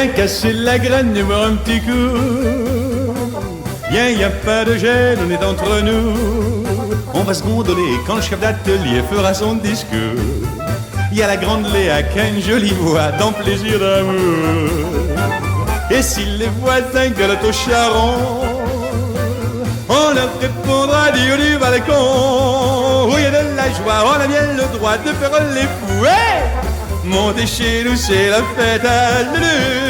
Viens casser la graine et boire un petit coup. Viens, y a pas de gêne, on est entre nous. On va se gondoler quand le chef d'atelier fera son discours. Y a la grande Léa qui a une jolie voix dans Plaisir d'amour. Et si les voisins gueulent au charron, on leur répondra du balcon. Où y a de la joie, on a bien le droit de faire les fous. Hey, montez chez nous, c'est la fête à l'heure.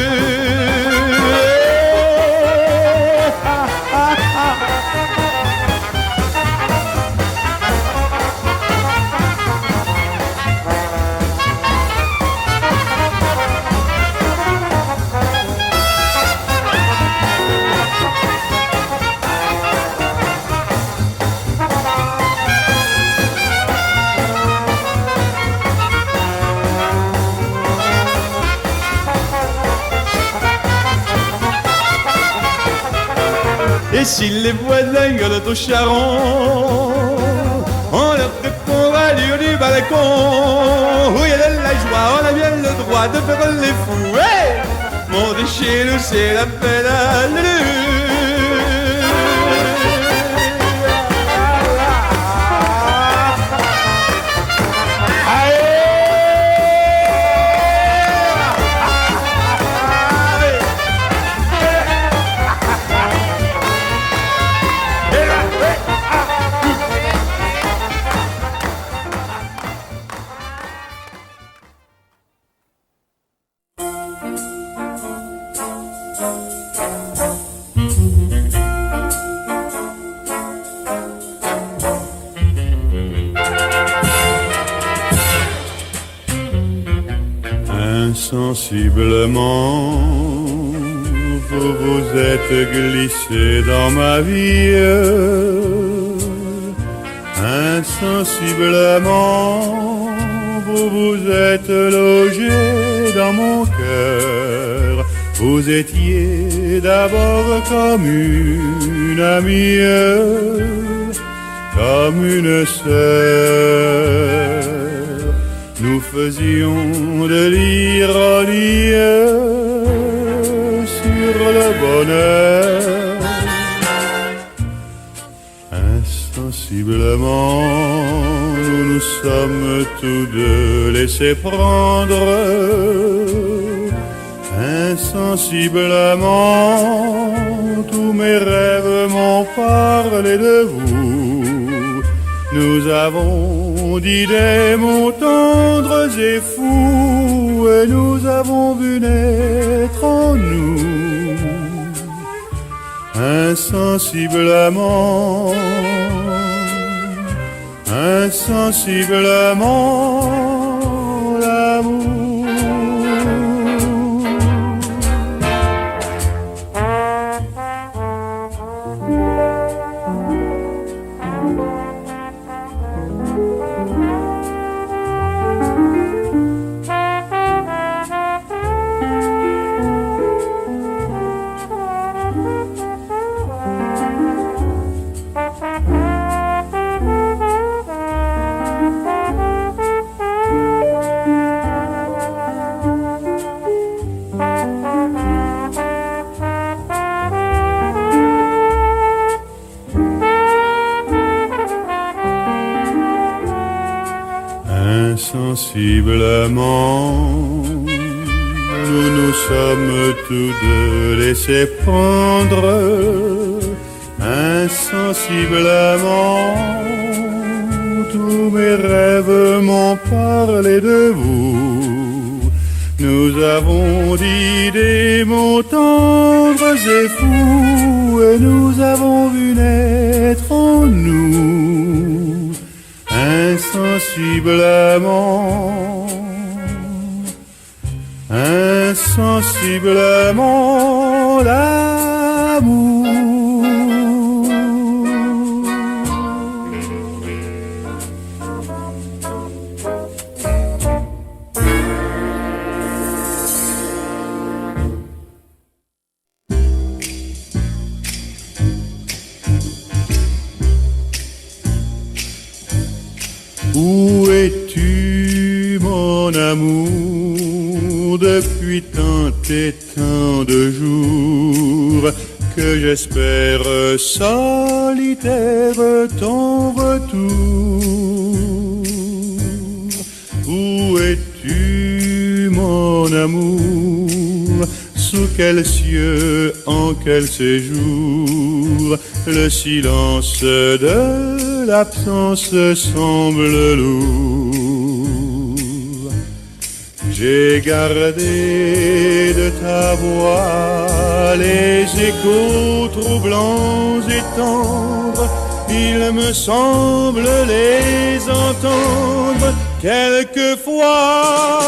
Et si les voisins gueulent au charron, on leur répondra du balcon. Où il y a de la joie, on a bien le droit de faire les fous. Hey, montez chez nous, c'est la fête à l'heure. Insensiblement, vous vous êtes glissé dans ma vie. Insensiblement, vous vous êtes logé dans mon cœur. Vous étiez d'abord comme une amie, comme une sœur. Nous faisions de l'ironie sur le bonheur. Insensiblement, nous nous sommes tous deux laissés prendre. Insensiblement, tous mes rêves m'ont parlé de vous. Nous avons dit des mots tendres et fous, et nous avons vu naître en nous, insensiblement, insensiblement, l'amour. Insensiblement, nous nous sommes tous deux laissés prendre. Insensiblement, tous mes rêves m'ont parlé de vous. Nous avons dit des mots tendres et fous, et nous avons vu naître en nous, insensiblement, insensiblement, l'amour. Où es-tu, mon amour, depuis tant et tant de jours que j'espère solitaire ton retour. Où es-tu, mon amour? Sous quels cieux, en quel séjour? Le silence de l'absence semble lourd. J'ai gardé de ta voix les échos troublants et tendres. Il me semble les entendre quelquefois.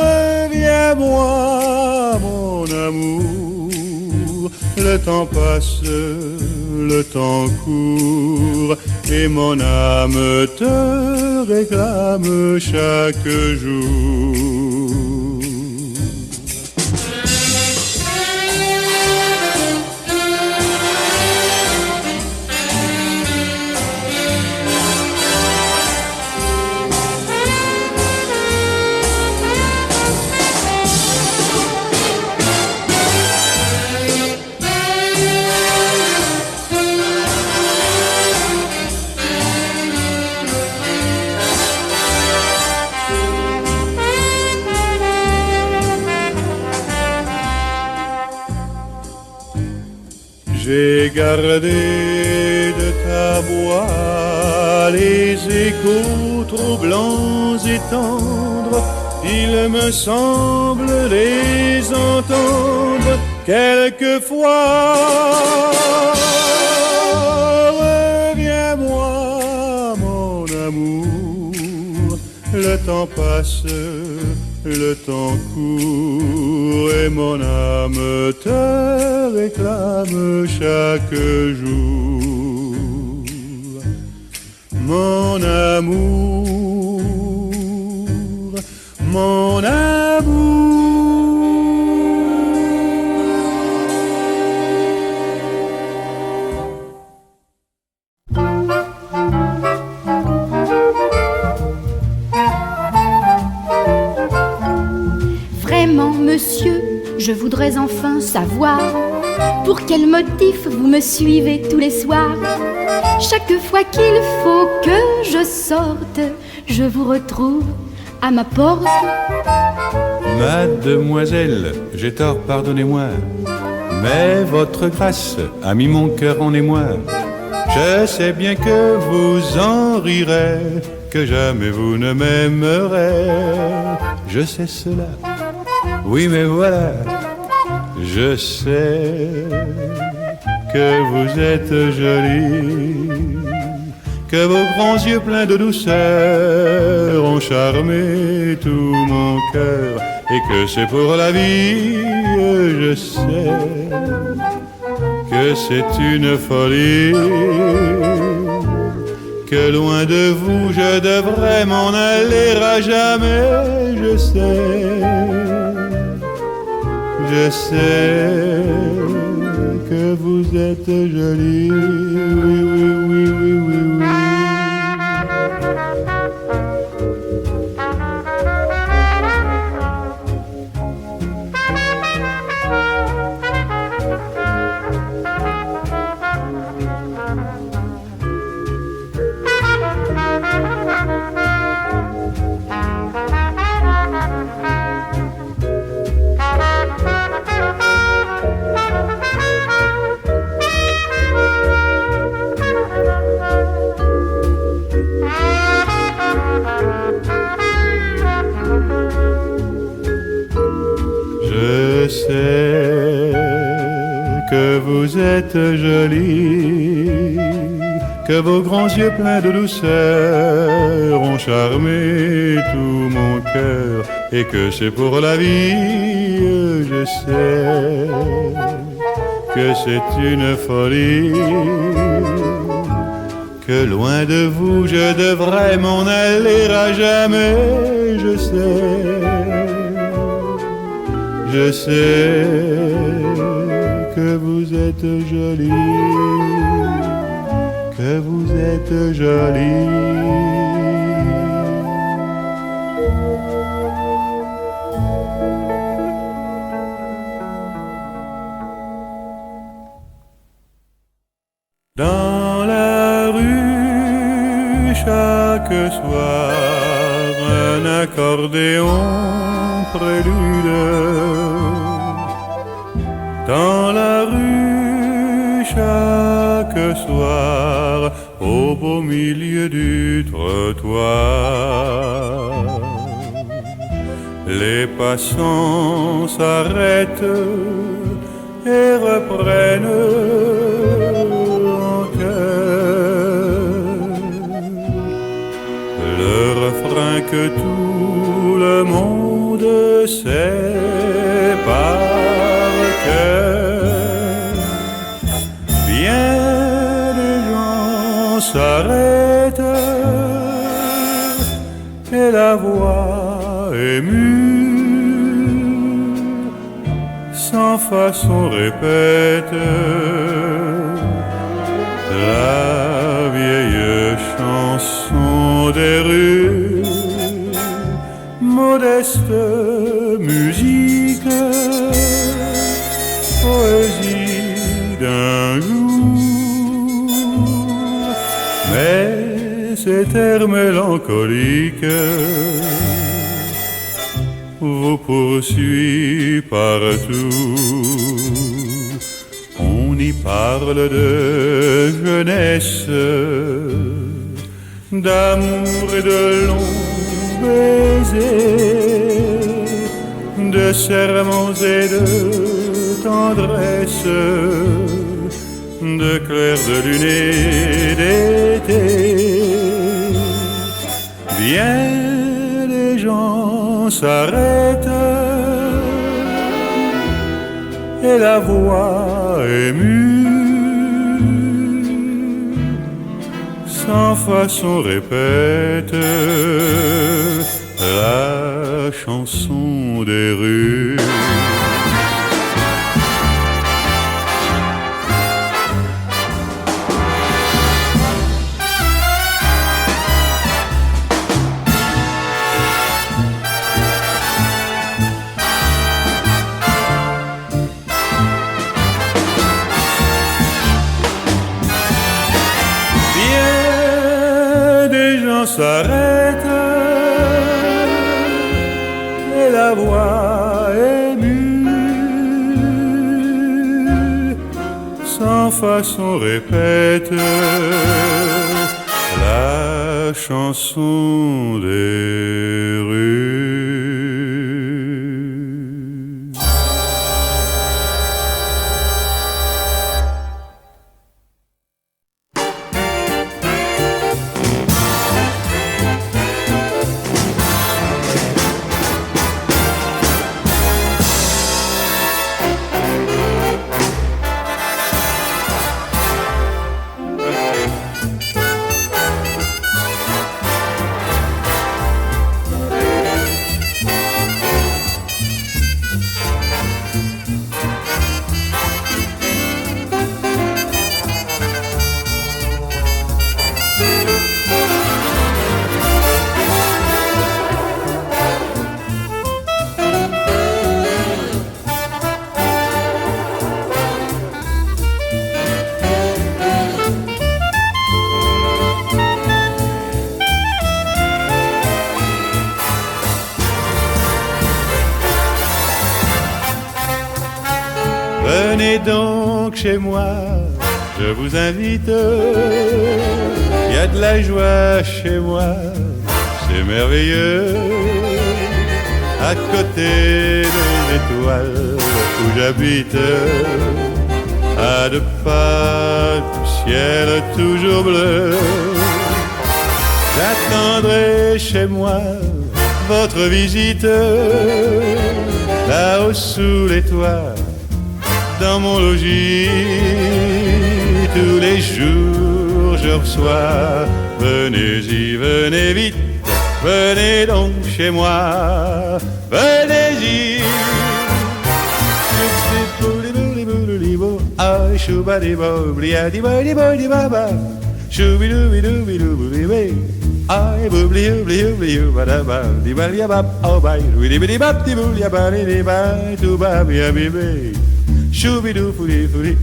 Reviens-moi, mon amour. Le temps passe, le temps court, et mon âme te réclame chaque jour. J'ai gardé de ta voix les échos troublants et tendres. Il me semble les entendre quelquefois. Reviens-moi, mon amour. Le temps passe, le temps court, et mon âme te réclame chaque jour. Mon amour, mon amour. Vraiment, monsieur, je voudrais enfin savoir pour quel motif vous me suivez tous les soirs. Chaque fois qu'il faut que je sorte, je vous retrouve à ma porte. Mademoiselle, j'ai tort, pardonnez-moi, mais votre grâce a mis mon cœur en émoi. Je sais bien que vous en rirez, que jamais vous ne m'aimerez. Je sais cela, oui mais voilà, je sais que vous êtes jolie, que vos grands yeux pleins de douceur ont charmé tout mon cœur, et que c'est pour la vie. Je sais que c'est une folie, que loin de vous je devrais m'en aller à jamais. Je sais que vous êtes jolie, oui, oui, oui, oui, oui, oui. Je sais que vous êtes jolie, que vos grands yeux pleins de douceur ont charmé tout mon cœur, et que c'est pour la vie. Je sais que c'est une folie, que loin de vous je devrais m'en aller à jamais. Je sais que vous êtes jolie, que vous êtes jolie. chaque soir un accordéon prélude. Dans la rue chaque soir, au beau milieu du trottoir, les passants s'arrêtent et reprennent en chœur le refrain que tout le monde sait par cœur. Bien des gens s'arrêtent et la voix émue sans façon répète la vieille chanson des rues, modeste musique, poésie d'un jour, mais cet air mélancolique vous poursuit partout. On y parle de jeunesse, d'amour et de longs baisers, de serments et de tendresse, de clair de lune et d'été. Bien des gens s'arrêtent et la voix émue sans façon répète la chanson des rues. S'arrête et la voix émue sans façon répète la chanson des rues. Venez donc chez moi, je vous invite. Il y a de la joie chez moi, c'est merveilleux. À côté de l'étoile où j'habite, à deux pas du ciel toujours bleu, j'attendrai chez moi votre visite. Là-haut sous les toits, dans mon logis, tous les jours je reçois. Venez-y, venez vite, venez donc chez moi, venez-y. I boobly oobly oobly oo ba da ba di ba ya ba oh ba di ba di ba di boo ya ba di ba to ba ya bi be shooby doo fooey fooey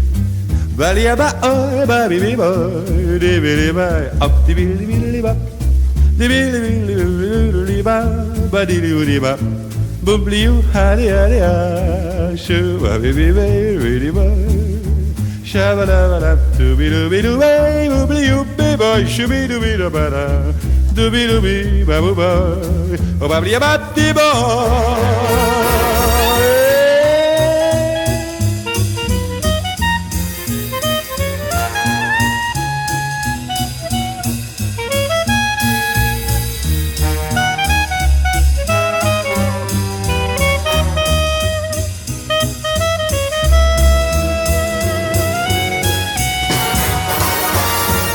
Baliaba, oh, baby, boy, dibiliba, up, dibiliba, dibiliba, badiliba, bubliu, hadi, hadi, shuba, baby, baby, shabala, tubidu, bubliu, baby, shubidu, bada, dubidu, babu, boy, oh, babliaba, boy.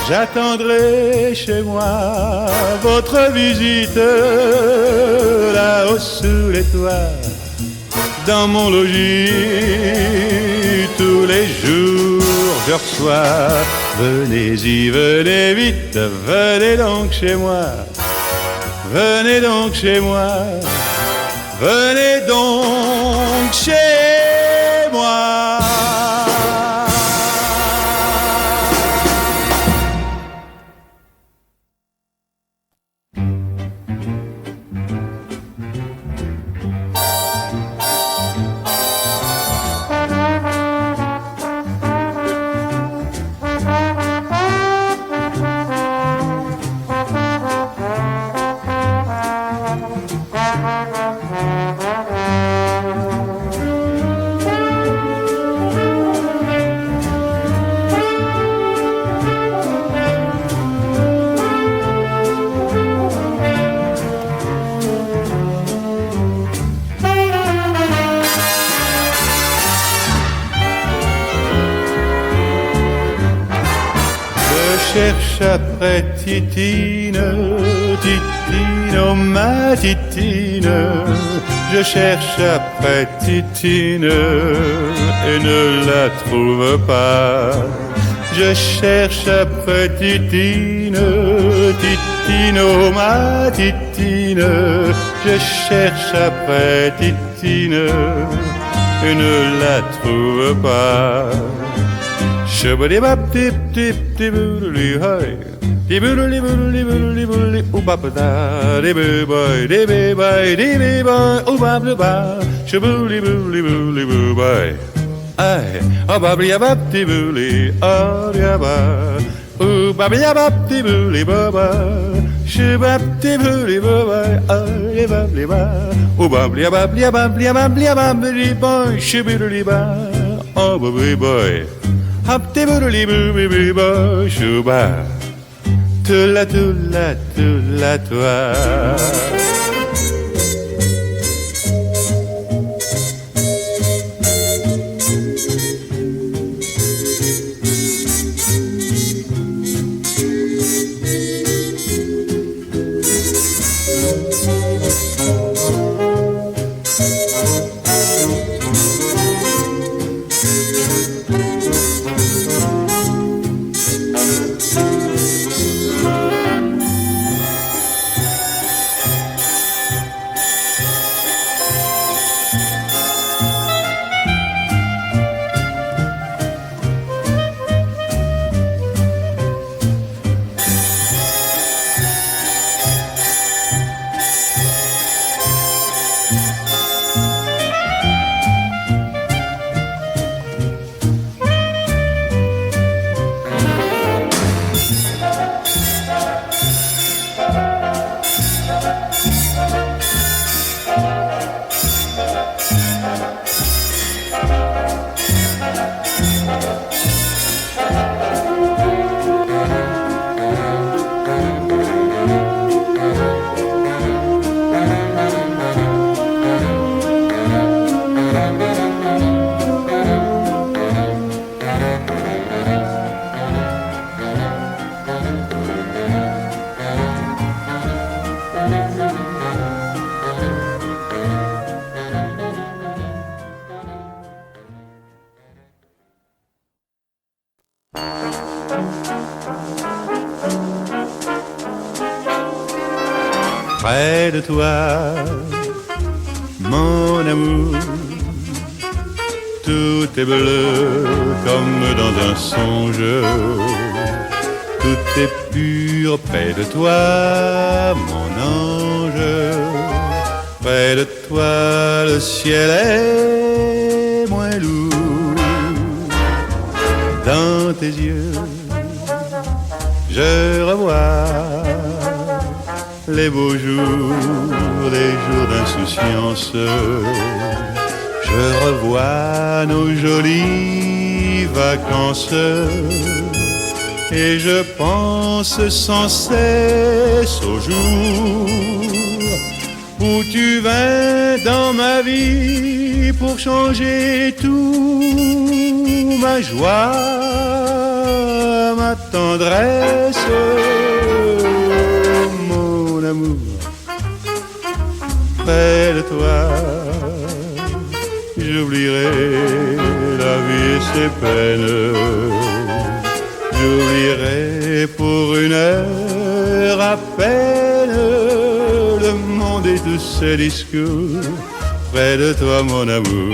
J'attendrai chez moi votre visite, là-haut sous les toits, dans mon logis, tous les jours je reçois. Venez-y, venez vite, venez donc chez moi, venez donc chez moi, venez donc chez moi. Cherche après Titine, Titine, oh ma Titine. Je cherche après Titine et ne la trouve pas. Je cherche après Titine, Titine, oh ma Titine. Je cherche après Titine et ne la trouve pas. Shabba bap tip tip tiboodly hi, tiboodly boodly boodly boodly oopapata, dibby boy, oopapaba, shaboodly boodly boodly boo boy. Aye, oh bably a bap tiboodly, oh yabba, oopably a bap tiboodly baba, shabap tiboodly baba, oh yabably ba, oopably a bably a bably a bably a bably boy, shaboodly ba, oh bably boy. Hop de boodly boo boo shuba, tula tula tula toi. Près de toi, mon amour, tout est bleu comme dans un songe. Tout est pur près de toi, mon ange. Près de toi, le ciel est moins lourd. Dans tes yeux, je revois les beaux jours, les jours d'insouciance. Je revois nos jolies vacances. Et je pense sans cesse au jour où tu vins dans ma vie pour changer tout, ma joie, ma tendresse, mon amour. Près de toi, j'oublierai la vie et ses peines. J'oublierai pour une heure à peine le monde et tous ses discours. Près de toi, mon amour.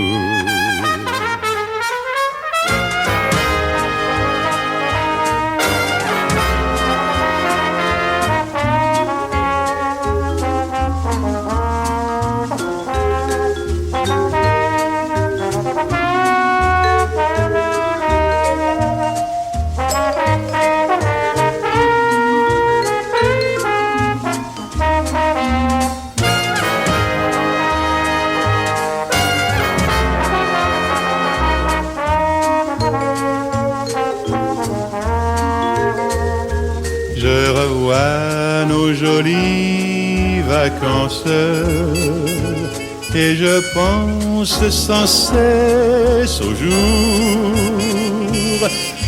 Jolies vacances et je pense sans cesse au jour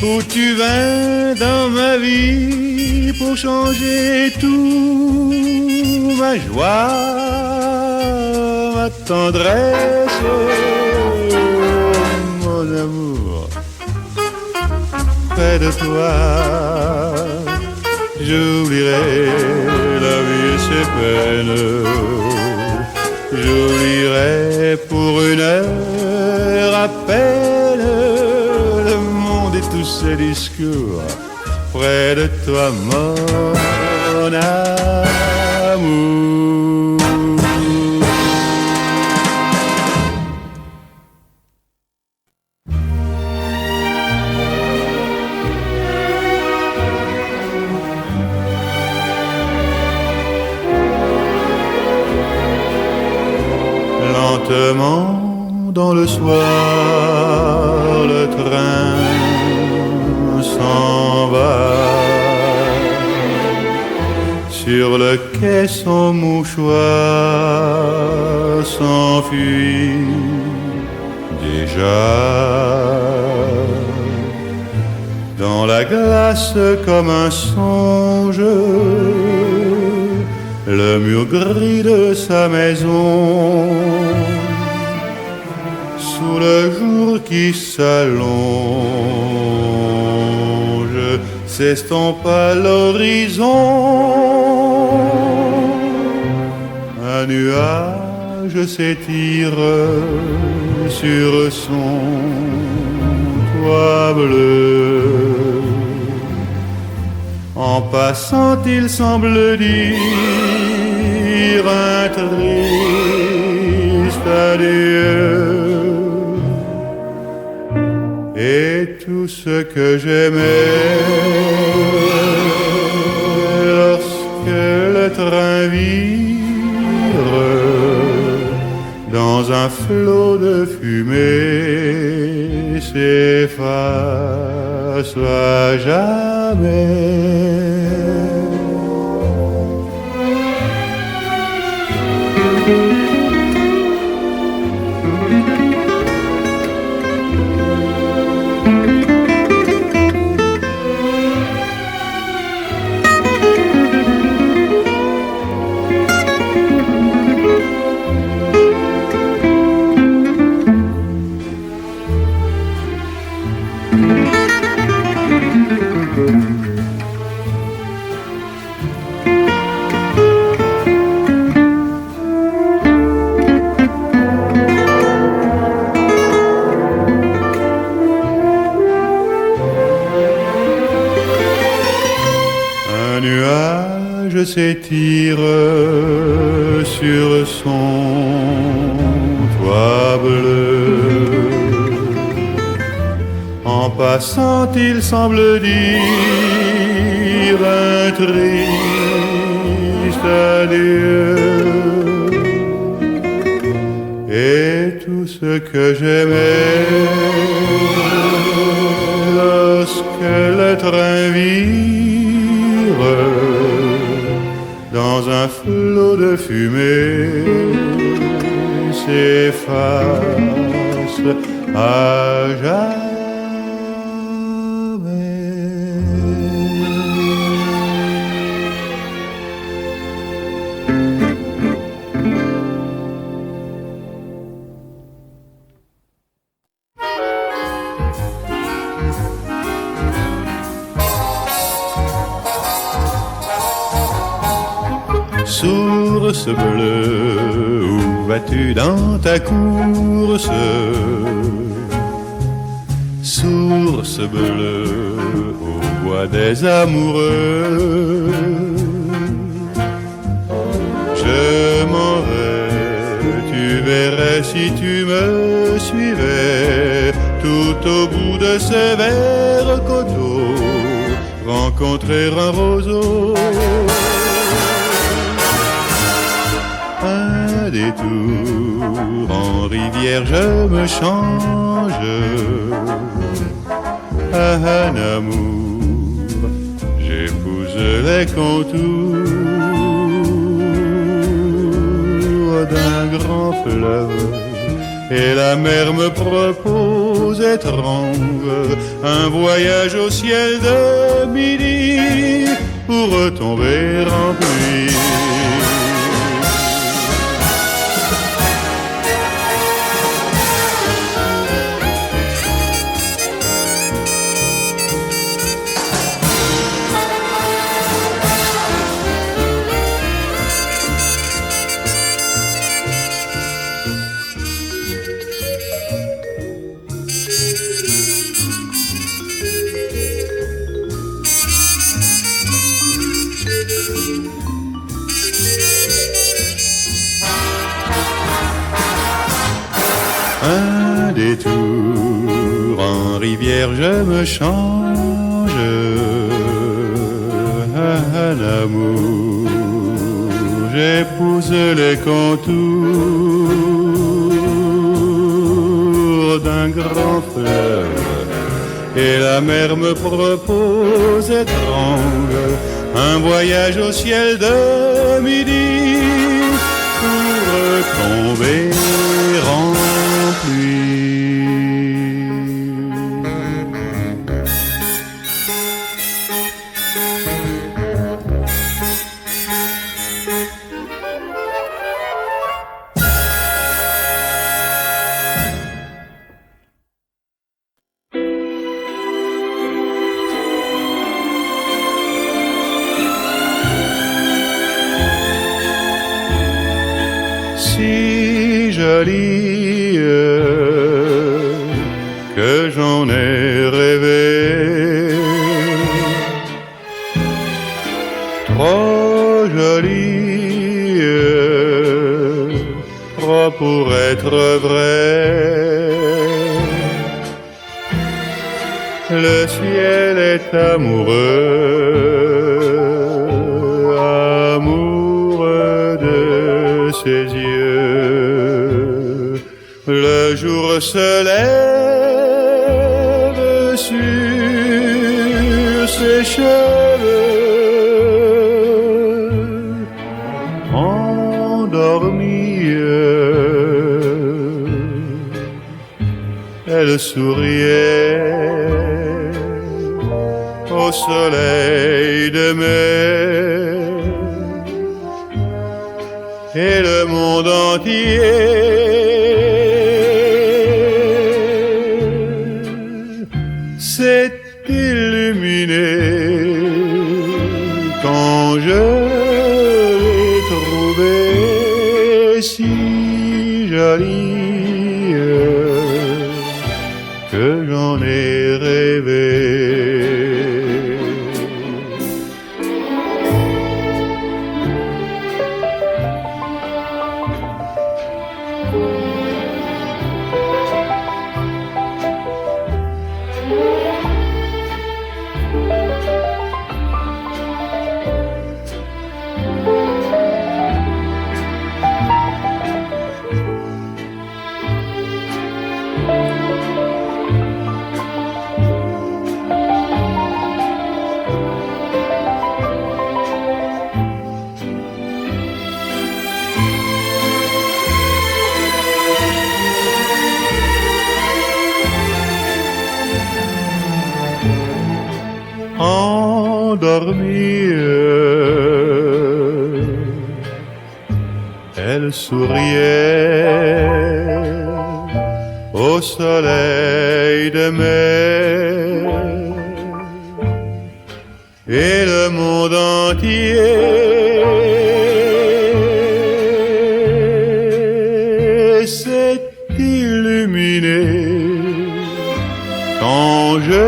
où tu vins dans ma vie pour changer tout, ma joie, ma tendresse, mon amour. Près de toi, j'oublierai la vie et ses peines. J'oublierai pour une heure à peine le monde et tous ses discours. Près de toi, mon amour. Lentement dans le soir, le train s'en va. Sur le quai, son mouchoir s'enfuit déjà. Dans la glace comme un songe, le mur gris de sa maison, sous le jour qui s'allonge, s'estompe à l'horizon. Un nuage s'étire sur son toit bleu. En passant, il semble dire un triste adieu. Et tout ce que j'aimais lorsque le train vire dans un flot de fumée s'efface à jamais. s'étire sur son toit bleu. En passant, il semble dire un triste adieu. Et tout ce que j'aimais lorsque le train vire dans un flot de fumée s'efface à jamais. Source bleue, où vas-tu dans ta course? Source bleue, au bois des amoureux. Je m'en vais, tu verrais si tu me suivais, tout au bout de ces verts coteaux, rencontrer un roseau. Un détour en rivière, je me change à un amour, j'épouse les contours d'un grand fleuve, et la mer me propose étrange un voyage au ciel de midi pour retomber en pluie. Un détour en rivière, je me change à un amour, j'épouse les contours d'un grand fleuve, et la mer me propose étrange un voyage au ciel de midi pour retomber en pluie. Si jolie que j'en ai rêvé, trop jolie, trop pour être vrai. Le ciel est amoureux, amoureux de ses yeux. Le jour se lève sur ses cheveux endormis. Elle souriait au soleil de mai, et le monde entier s'est illuminé quand je l'ai trouvée si jolie que j'en ai rêvé. s'endormir. Elle souriait au soleil de mai et le monde entier s'est illuminé quand je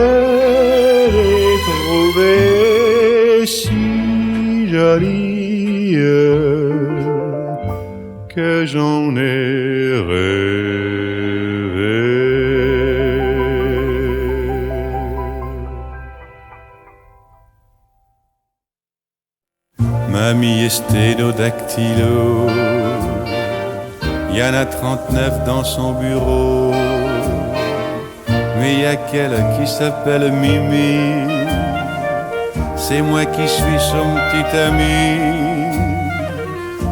l'ai trouvée si jolie que j'en ai rêvé. Mamie sténodactylo, y en a 39 dans son bureau, mais y a qu'elle qui s'appelle Mimi, c'est moi qui suis son petit ami.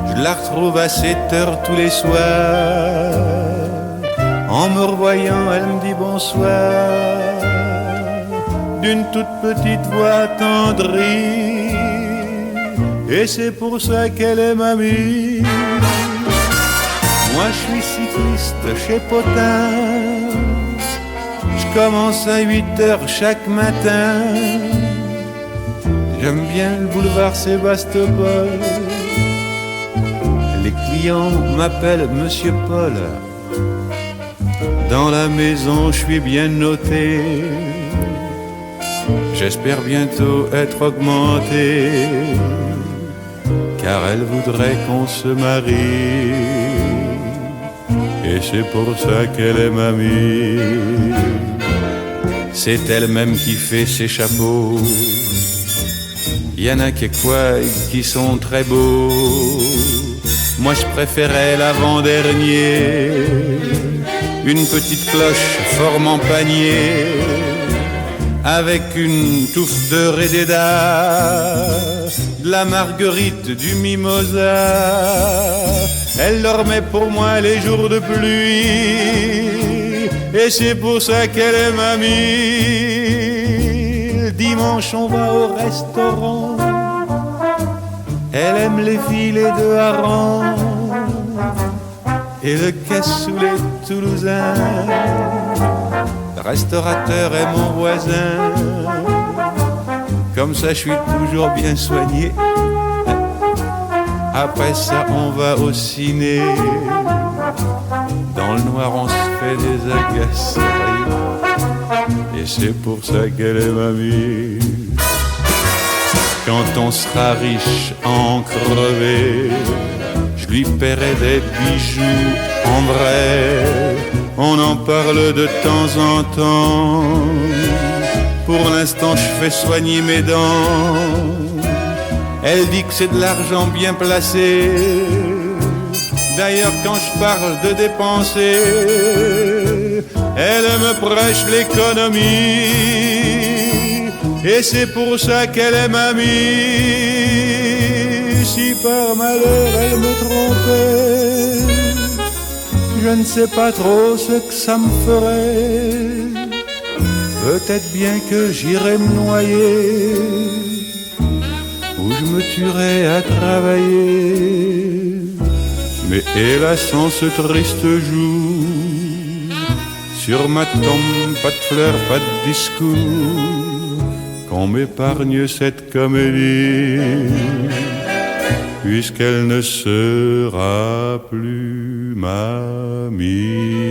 Je la retrouve à 7h tous les soirs, en me revoyant elle me dit bonsoir, d'une toute petite voix attendrie, et c'est pour ça qu'elle est mamie. Moi je suis cycliste chez Potin, je commence à 8h chaque matin. J'aime bien le boulevard Sébastopol, les clients m'appellent Monsieur Paul. Dans la maison je suis bien noté, j'espère bientôt être augmenté, car elle voudrait qu'on se marie, et c'est pour ça qu'elle est mamie. C'est elle-même qui fait ses chapeaux, y en a qui sont très beaux, moi je préférais l'avant-dernier, une petite cloche formant panier, avec une touffe de réséda, de la marguerite, du mimosa. Elle dormait pour moi les jours de pluie, et c'est pour ça qu'elle est mamie. Le dimanche on va au restaurant, elle aime les filets de hareng et le cassoulet toulousain. Le restaurateur est mon voisin, comme ça je suis toujours bien soigné. Après ça on va au ciné, dans le noir on se fait des agaceries, et c'est pour ça qu'elle est mamie. Quand on sera riche en crevé, je lui paierai des bijoux en vrai, on en parle de temps en temps. Pour l'instant je fais soigner mes dents, elle dit que c'est de l'argent bien placé. D'ailleurs quand je parle de dépenser, elle me prêche l'économie, et c'est pour ça qu'elle est mamie. Si par malheur elle me trompait, je ne sais pas trop ce que ça me ferait. Peut-être bien que j'irai me noyer, ou je me tuerai à travailler. Mais hélas en ce triste jour, sur ma tombe pas de fleurs, pas de discours, qu'on m'épargne cette comédie, puisqu'elle ne sera plus mamie.